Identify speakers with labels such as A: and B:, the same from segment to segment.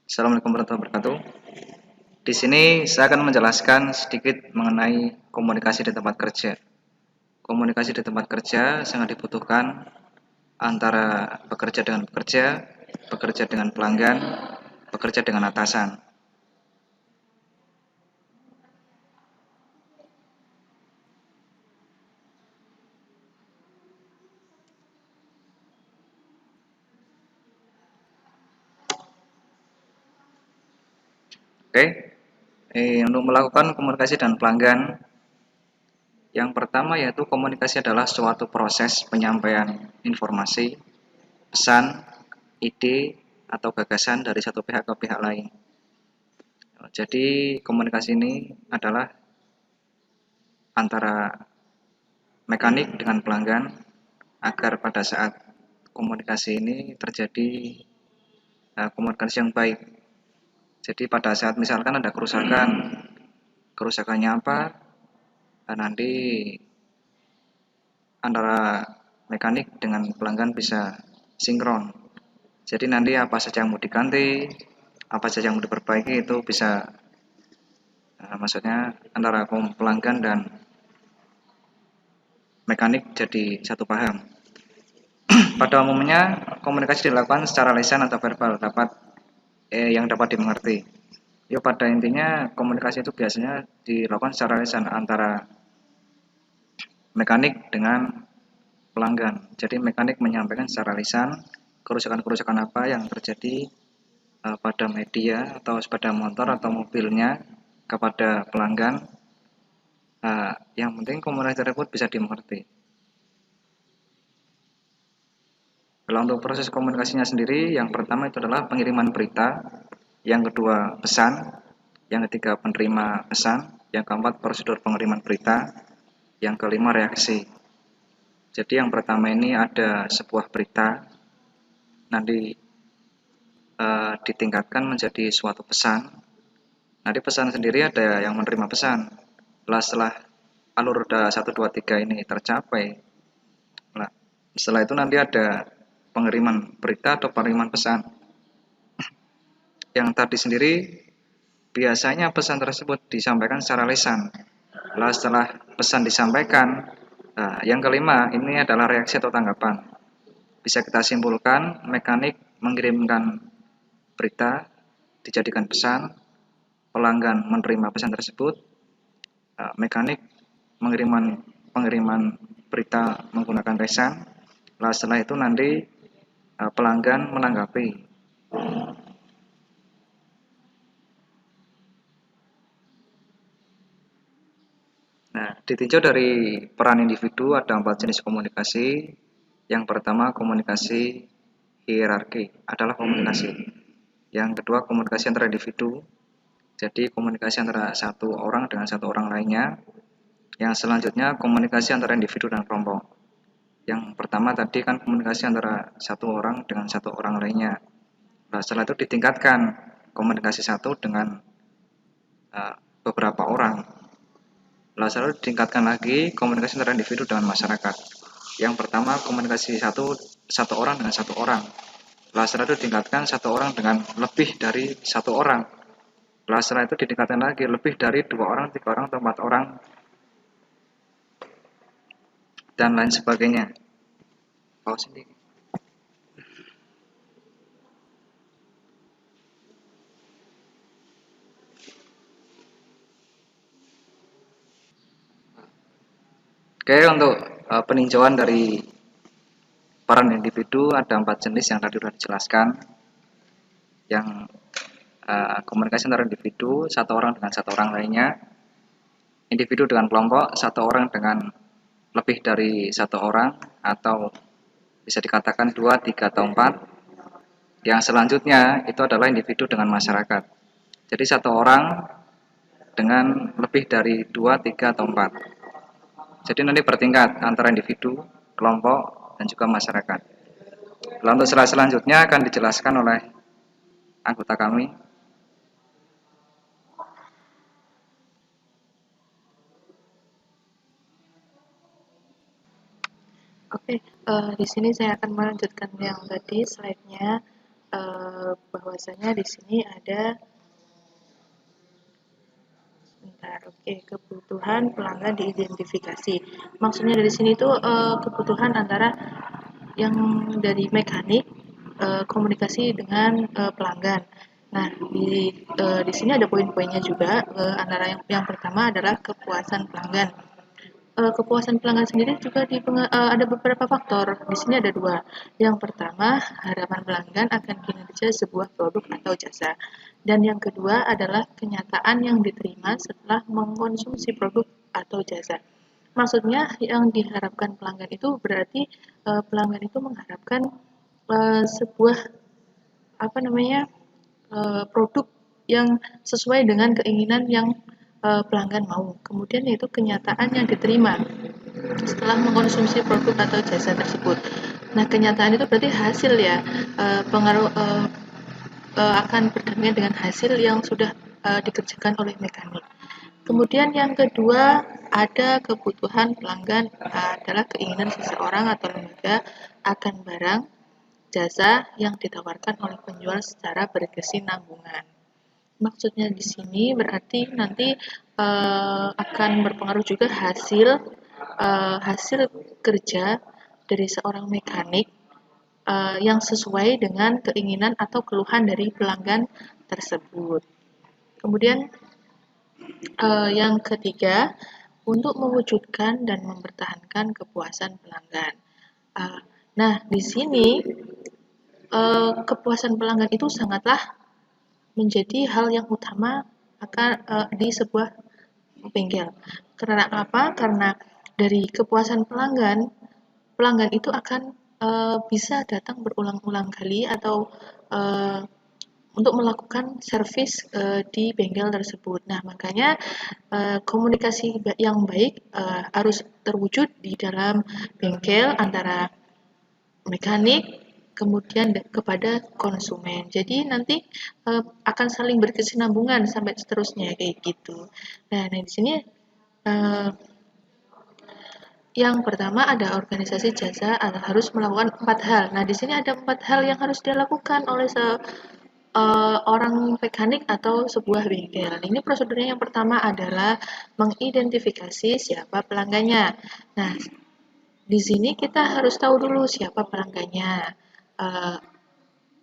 A: Assalamualaikum warahmatullahi wabarakatuh. Di sini saya akan menjelaskan sedikit mengenai komunikasi di tempat kerja. Komunikasi di tempat kerja sangat dibutuhkan antara pekerja dengan pekerja, pekerja dengan pelanggan, pekerja dengan atasan. Oke, untuk melakukan komunikasi dengan pelanggan, yang pertama yaitu komunikasi adalah suatu proses penyampaian informasi, pesan, ide, atau gagasan dari satu pihak ke pihak lain. Jadi komunikasi ini adalah antara mekanik dengan pelanggan agar pada saat komunikasi ini terjadi komunikasi yang baik. Jadi pada saat misalkan ada kerusakan, kerusakannya apa? Nanti antara mekanik dengan pelanggan bisa sinkron. Jadi nanti apa saja yang mau diganti, apa saja yang mau diperbaiki itu bisa maksudnya antara pelanggan dan mekanik jadi satu paham. Pada umumnya komunikasi dilakukan secara lisan atau verbal yang dapat dimengerti. Ya pada intinya komunikasi itu biasanya dilakukan secara lisan antara mekanik dengan pelanggan. Jadi mekanik menyampaikan secara lisan kerusakan-kerusakan apa yang terjadi pada media atau sepeda motor atau mobilnya kepada pelanggan. Yang penting komunikasi tersebut bisa dimengerti. Kalau untuk proses komunikasinya sendiri, yang pertama itu adalah pengiriman berita, yang kedua pesan, yang ketiga penerima pesan, yang keempat prosedur pengiriman berita, yang kelima reaksi. Jadi yang pertama ini ada sebuah berita, nanti ditingkatkan menjadi suatu pesan. Nanti pesan sendiri ada yang menerima pesan. Setelah alur roda 1, 2, 3 ini tercapai, nah, setelah itu nanti ada pengiriman berita atau pengiriman pesan. Yang tadi sendiri biasanya pesan tersebut disampaikan secara lisan. Setelah pesan disampaikan, yang kelima ini adalah reaksi atau tanggapan. Bisa kita simpulkan, mekanik mengirimkan berita dijadikan pesan, pelanggan menerima pesan tersebut, mekanik pengiriman berita menggunakan pesan. Setelah itu nanti pelanggan menanggapi. Nah, ditinjau dari peran individu ada 4 jenis komunikasi. Yang pertama komunikasi hierarki adalah komunikasi. Yang kedua komunikasi antara individu. Jadi komunikasi antara satu orang dengan satu orang lainnya. Yang selanjutnya komunikasi antara individu dan kelompok. Yang pertama tadi kan komunikasi antara satu orang dengan satu orang lainnya. Setelah itu ditingkatkan komunikasi satu dengan beberapa orang. Setelah itu ditingkatkan lagi komunikasi antara individu dengan masyarakat. Yang pertama komunikasi satu orang dengan satu orang. Setelah itu ditingkatkan satu orang dengan lebih dari satu orang. Setelah itu ditingkatkan lagi lebih dari 2 orang, 3 orang, atau 4 orang, dan lain sebagainya. Sendiri. Oke, untuk peninjauan dari peran individu ada 4 jenis yang tadi sudah dijelaskan. Yang komunikasi antara individu, satu orang dengan satu orang lainnya, individu dengan kelompok, satu orang dengan lebih dari satu orang, atau bisa dikatakan 2, 3, atau 4. Yang selanjutnya itu adalah individu dengan masyarakat. Jadi satu orang dengan lebih dari 2, 3, atau 4. Jadi nanti bertingkat antara individu, kelompok, dan juga masyarakat. Lalu untuk selanjutnya akan dijelaskan oleh anggota kami.
B: Oke, di sini saya akan melanjutkan yang tadi slide-nya. bahwasanya di sini ada kebutuhan pelanggan diidentifikasi. Maksudnya dari sini itu kebutuhan antara yang dari mekanik komunikasi dengan pelanggan. Nah, di sini ada poin-poinnya juga. Antara yang pertama adalah kepuasan pelanggan. Kepuasan pelanggan sendiri juga ada beberapa faktor. Di sini ada dua. Yang pertama, harapan pelanggan akan kinerja sebuah produk atau jasa. Dan yang kedua adalah kenyataan yang diterima setelah mengkonsumsi produk atau jasa. Maksudnya yang diharapkan pelanggan itu berarti pelanggan itu mengharapkan sebuah apa namanya produk yang sesuai dengan keinginan yang pelanggan mau. Kemudian yaitu kenyataan yang diterima setelah mengkonsumsi produk atau jasa tersebut. Nah, kenyataan itu berarti hasil ya, pengaruh akan berdampingan dengan hasil yang sudah dikerjakan oleh mekanik. Kemudian yang kedua, ada kebutuhan pelanggan adalah keinginan seseorang atau lembaga akan barang jasa yang ditawarkan oleh penjual secara berkesinambungan. Maksudnya di sini berarti nanti akan berpengaruh juga hasil kerja dari seorang mekanik yang sesuai dengan keinginan atau keluhan dari pelanggan tersebut. Kemudian yang ketiga, untuk mewujudkan dan mempertahankan kepuasan pelanggan. Nah, di sini kepuasan pelanggan itu sangatlah menjadi hal yang utama akan di sebuah bengkel. Karena apa? Karena dari kepuasan pelanggan, pelanggan itu akan bisa datang berulang-ulang kali atau untuk melakukan servis di bengkel tersebut. Nah, makanya komunikasi yang baik harus terwujud di dalam bengkel antara mekanik kemudian kepada konsumen. Jadi nanti akan saling berkesinambungan sampai seterusnya kayak gitu. Nah, di sini yang pertama ada organisasi jasa harus melakukan 4 hal. Nah, di sini ada 4 hal yang harus dilakukan oleh orang mekanik atau sebuah bengkel. Ini prosedurnya yang pertama adalah mengidentifikasi siapa pelanggannya. Nah, di sini kita harus tahu dulu siapa pelanggannya.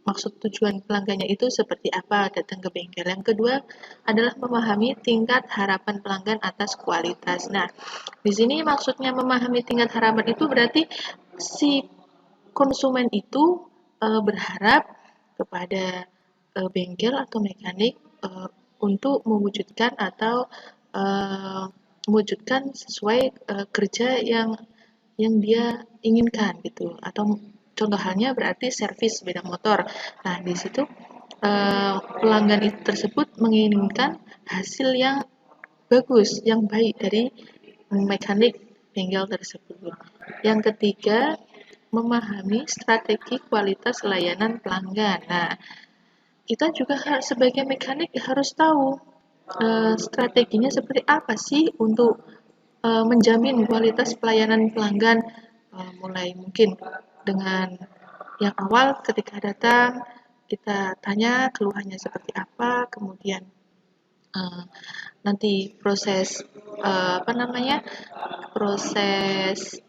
B: Maksud tujuan pelanggannya itu seperti apa datang ke bengkel. Yang kedua adalah memahami tingkat harapan pelanggan atas kualitas. Nah, di sini maksudnya memahami tingkat harapan itu berarti si konsumen itu berharap kepada bengkel atau mekanik untuk mewujudkan atau mewujudkan sesuai kerja yang dia inginkan gitu atau contoh halnya berarti servis sepeda motor. Nah, di situ pelanggan itu tersebut menginginkan hasil yang bagus, yang baik dari mekanik bengkel tersebut. Yang ketiga, memahami strategi kualitas layanan pelanggan. Nah, kita juga sebagai mekanik harus tahu strateginya seperti apa sih untuk menjamin kualitas pelayanan pelanggan, mulai mungkin dengan yang awal ketika datang kita tanya keluhannya seperti apa, kemudian nanti proses apa namanya proses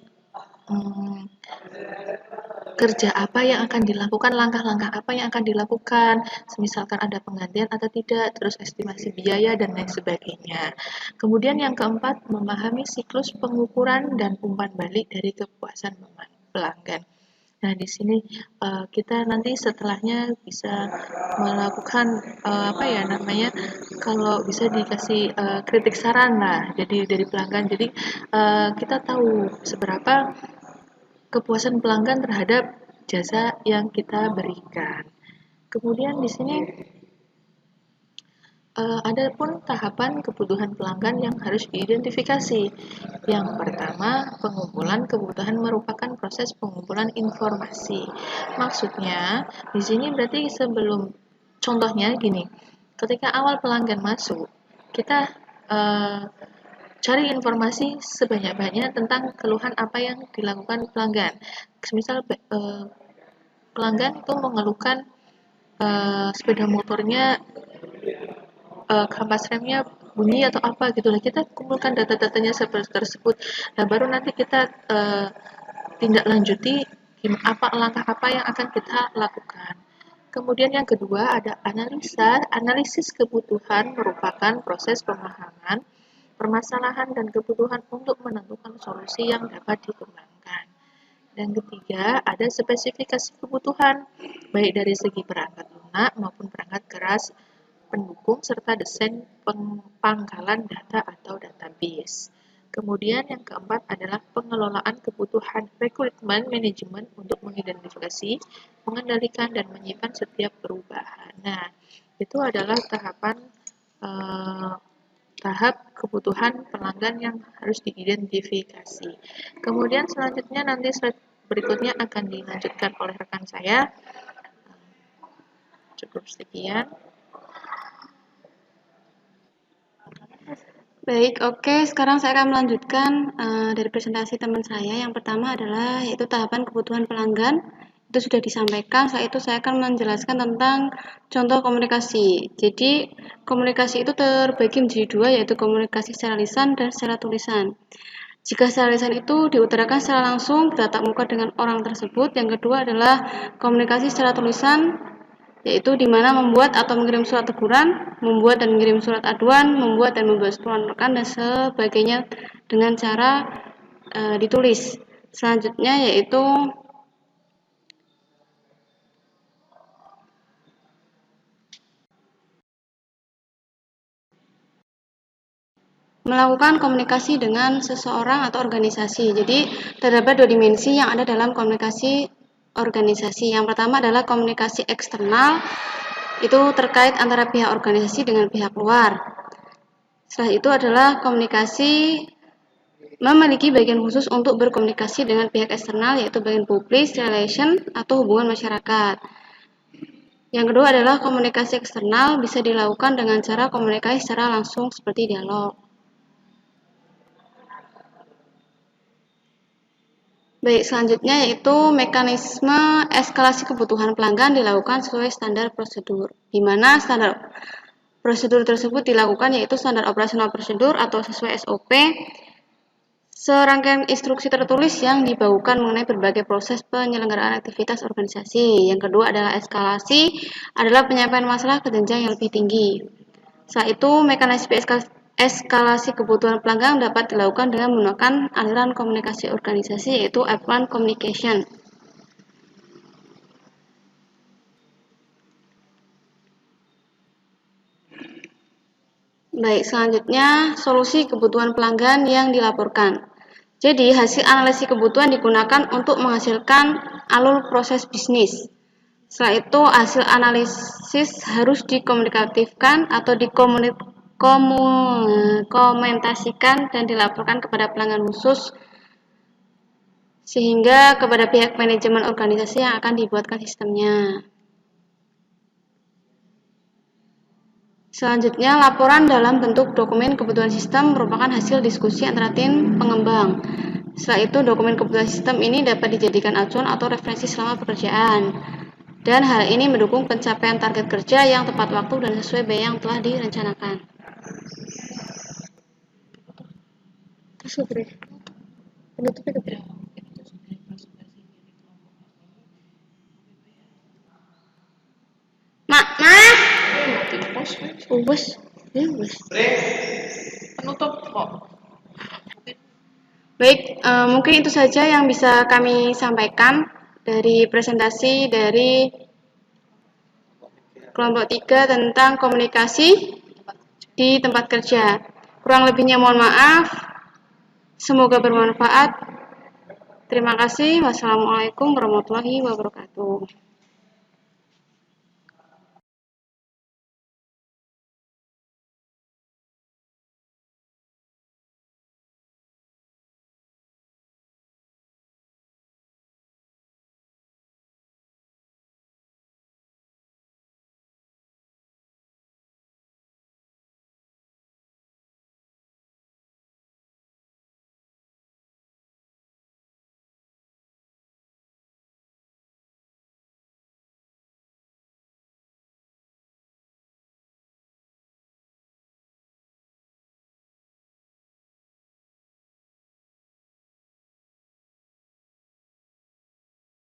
B: kerja apa yang akan dilakukan, langkah-langkah apa yang akan dilakukan, misalkan ada penggantian atau tidak, terus estimasi biaya dan lain sebagainya. Kemudian yang keempat, memahami siklus pengukuran dan umpan balik dari kepuasan pelanggan. Nah, di sini kita nanti setelahnya bisa melakukan apa ya namanya, kalau bisa dikasih kritik saran lah, jadi dari pelanggan. Jadi kita tahu seberapa kepuasan pelanggan terhadap jasa yang kita berikan. Kemudian di sini ada pun tahapan kebutuhan pelanggan yang harus diidentifikasi. Yang pertama, pengumpulan kebutuhan merupakan proses pengumpulan informasi. Maksudnya, di sini berarti sebelum contohnya gini, ketika awal pelanggan masuk, kita cari informasi sebanyak-banyaknya tentang keluhan apa yang dilakukan pelanggan. Misal pelanggan itu mengeluhkan sepeda motornya kampas remnya bunyi atau apa gitu lah, kita kumpulkan data-datanya seperti tersebut. Nah, baru nanti kita tindak lanjuti langkah apa yang akan kita lakukan. Kemudian yang kedua ada analisis kebutuhan merupakan proses pemahaman permasalahan dan kebutuhan untuk menentukan solusi yang dapat dikembangkan. Dan ketiga, ada spesifikasi kebutuhan, baik dari segi perangkat lunak maupun perangkat keras, pendukung, serta desain pangkalan data atau database. Kemudian yang keempat adalah pengelolaan kebutuhan rekrutmen manajemen untuk mengidentifikasi, mengendalikan, dan menyimpan setiap perubahan. Nah, itu adalah tahap kebutuhan pelanggan yang harus diidentifikasi. Kemudian selanjutnya nanti slide berikutnya akan dilanjutkan oleh rekan saya. Cukup sekian.
C: Baik, oke. Sekarang saya akan melanjutkan dari presentasi teman saya. Yang pertama adalah yaitu tahapan kebutuhan pelanggan. Itu sudah disampaikan. Setelah itu saya akan menjelaskan tentang contoh komunikasi. Jadi komunikasi itu terbagi menjadi dua, yaitu komunikasi secara lisan dan secara tulisan. Jika secara lisan itu diutarakan secara langsung bertatap muka dengan orang tersebut. Yang kedua adalah komunikasi secara tulisan, yaitu di mana membuat atau mengirim surat teguran, membuat dan mengirim surat aduan, membuat dan membuat surat rekan dan sebagainya dengan cara ditulis. Selanjutnya yaitu melakukan komunikasi dengan seseorang atau organisasi. Jadi terdapat dua dimensi yang ada dalam komunikasi organisasi. Yang pertama adalah komunikasi eksternal, itu terkait antara pihak organisasi dengan pihak luar. Setelah itu adalah komunikasi memiliki bagian khusus untuk berkomunikasi dengan pihak eksternal, yaitu bagian public relation atau hubungan masyarakat. Yang kedua adalah komunikasi eksternal bisa dilakukan dengan cara komunikasi secara langsung seperti dialog. Baik, selanjutnya yaitu mekanisme eskalasi kebutuhan pelanggan dilakukan sesuai standar prosedur, di mana standar prosedur tersebut dilakukan yaitu standar operasional prosedur atau sesuai SOP, serangkaian instruksi tertulis yang dibawakan mengenai berbagai proses penyelenggaraan aktivitas organisasi. Yang kedua adalah eskalasi, adalah penyampaian masalah ke jenjang yang lebih tinggi. Setelah itu, mekanisme eskalasi kebutuhan pelanggan dapat dilakukan dengan menggunakan aliran komunikasi organisasi, yaitu F1 communication. Baik, selanjutnya solusi kebutuhan pelanggan yang dilaporkan. Jadi, hasil analisis kebutuhan digunakan untuk menghasilkan alur proses bisnis. Setelah itu, hasil analisis harus dikomunikatifkan atau dikomentasikan dan dilaporkan kepada pelanggan khusus sehingga kepada pihak manajemen organisasi yang akan dibuatkan sistemnya. Selanjutnya, laporan dalam bentuk dokumen kebutuhan sistem merupakan hasil diskusi antara tim pengembang. Setelah itu, dokumen kebutuhan sistem ini dapat dijadikan acuan atau referensi selama pekerjaan. Dan hal ini mendukung pencapaian target kerja yang tepat waktu dan sesuai biaya yang telah direncanakan.
B: Penutup kok.
C: Baik, mungkin itu saja yang bisa kami sampaikan dari presentasi dari kelompok 3 tentang komunikasi di tempat kerja. Kurang lebihnya mohon maaf. Semoga bermanfaat. Terima kasih. Wassalamualaikum warahmatullahi wabarakatuh.